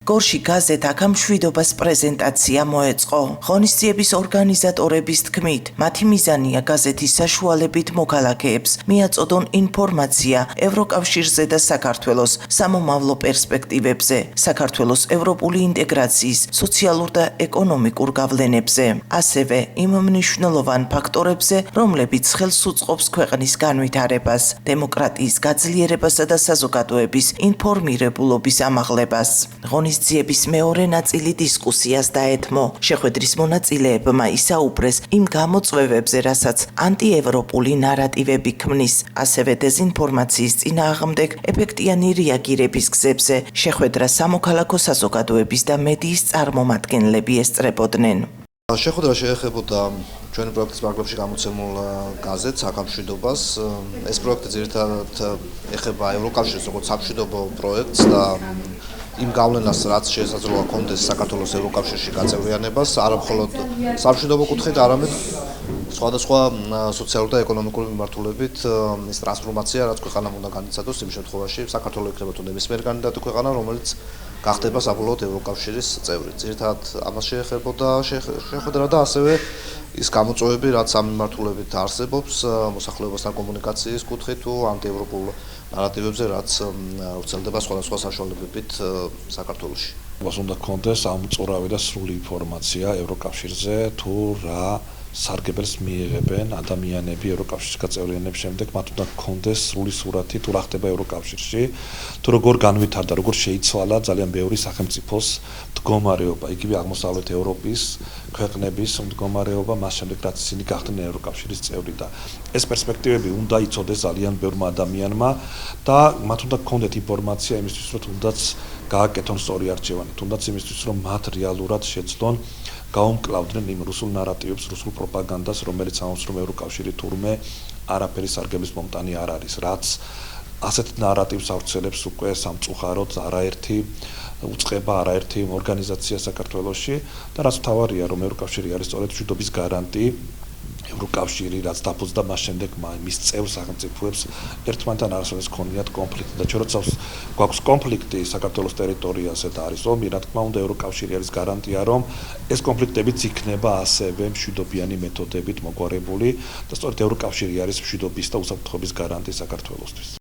გორში გაზეთ აქამშვიდობას პრეზენტაცია მოეწყო. ღონისძიების ორგანიზატორების თქმით, მათი მიზანია გაზეთის საშუალებით მოქალაქეებს მიაწოდონ ინფორმაცია ევროკავშირზე და საქართველოს სამომავლო პერსპექტივებზე, საქართველოს ევროპული ინტეგრაციის სოციალურ და ეკონომიკურ გავლენებზე, ასევე იმ მნიშვნელოვან ფაქტორებზე, რომლებიც ხელს უწყობს ქვეყნის განვითარებას, დემოკრატიის გაძლიერებასა და საზოგადოების ინფორმირებულობის ამაღლებას. ღონისძიების მეორე ნაწილი დისკუსიას დაეთმო. შეხვედრის მონაწილეებმა ისაუბრეს იმ გამოწვევებზე, რასაც ანტიევროპული ნარატივები ქმნის, ასევე დეზინფორმაციის წინააღმდეგ ეფექტიანი რეაგირების გზებზე. შეხვედრა სამოქალაქო საზოგადოების და მედიის წარმომადგენლები ესწრებოდნენ. შეხვედრა შეეხებოდა ჩვენი პროექტის პარაგრაფში გამოცემულ გაზეთს აქამშვიდობას. ეს პროექტი ძირითადად ეხება ევროკავშირის როგორც სამშვიდობო პროექტს და იმ გავლენას, რაც შესაძლოა ჰქონდეს საქართველოს ევროკავშირში გაწევრიანებას, არა მხოლოდ სამშვიდობო კუთხით, არამედ სხვადასხვა სოციალური და ეკონომიკური მიმართულებით ის ტრანსფორმაცია, რაც ქვეყანამ უნდა განიცადოს იმ შემთხვევაში, საქართველოს იქნება თუ ნებისმიერი კანდიდატი ქვეყანა, რომელიც გახდება საბოლოოდ ევროკავშირის წევრი. ძირითადად ამას შეეხებოდა შეხვედრა და ასევე ის გამოწვევები, რაც ამ მიმართულებით არსებობს, მოსახლეობასთან კომუნიკაციის კუთხით თუ ანტიევროპულ ნარატივებზე, რაც ვრცელდება სხვადასხვა საშუალებებით საქართველოში. უნდა გქონდეს ამოწურავი და სრული ინფორმაცია ევროკავშირზე თუ რა სარგებელს მიიღებენ ადამიანები ევროკავშირის გაწევრიანების შემდეგ, მათ უნდა გქონდეს სრული სურათი თუ რა ხდება ევროკავშირში, თუ როგორ განვითარდა, როგორ შეიცვალა ძალიან ბევრი სახელმწიფოს მდგომარეობა, იგივე აღმოსავლეთ ევროპის ქვეყნების მდგომარეობა, მას შემდეგ რაც ისინი გახდნენ ევროკავშირის წევრი და ეს პერსპექტივები უნდა იცოდეს ძალიან ბევრმა ადამიანმა და მათ უნდა გქონდეთ ინფორმაცია იმისთვის, რომ თუნდაც გააკეთონ სწორი არჩევანი, თუნდაც იმისთვის, რომ მათ რეალურად შეძლონ გაუმკლავდნენ იმ რუსულ ნარატივებს, რუსულ პროპაგანდას, რომელიც ამბობს, რომ ევროკავშირი თურმე არაფერი სარგებლის მომტანი არ არის, რაც ასეთ ნარატივს ავრცელებს უკვე სამწუხაროდ არაერთი უწყება, არაერთი ორგანიზაცია საქართველოში და რაც მთავარია, რომ ევროკავშირი არის სწორედ მშვიდობის გარანტი. ევროკავშირი რაც დაფუძნდა მას შემდეგ მის წევრ სახელმწიფოებს ერთმანეთთან არასოდეს ქონიათ კონფლიქტი და ჩვენ როცა გვაქვს კონფლიქტი საქართველოს ტერიტორიაზე და არის ომი, რა თქმა უნდა ევროკავშირი არის გარანტია, რომ ეს კონფლიქტებიც იქნება ასევე მშვიდობიანი მეთოდებით მოგვარებული და სწორედ ევროკავშირი არის მშვიდობის და უსაფრთხოების გარანტი საქართველოსთვის.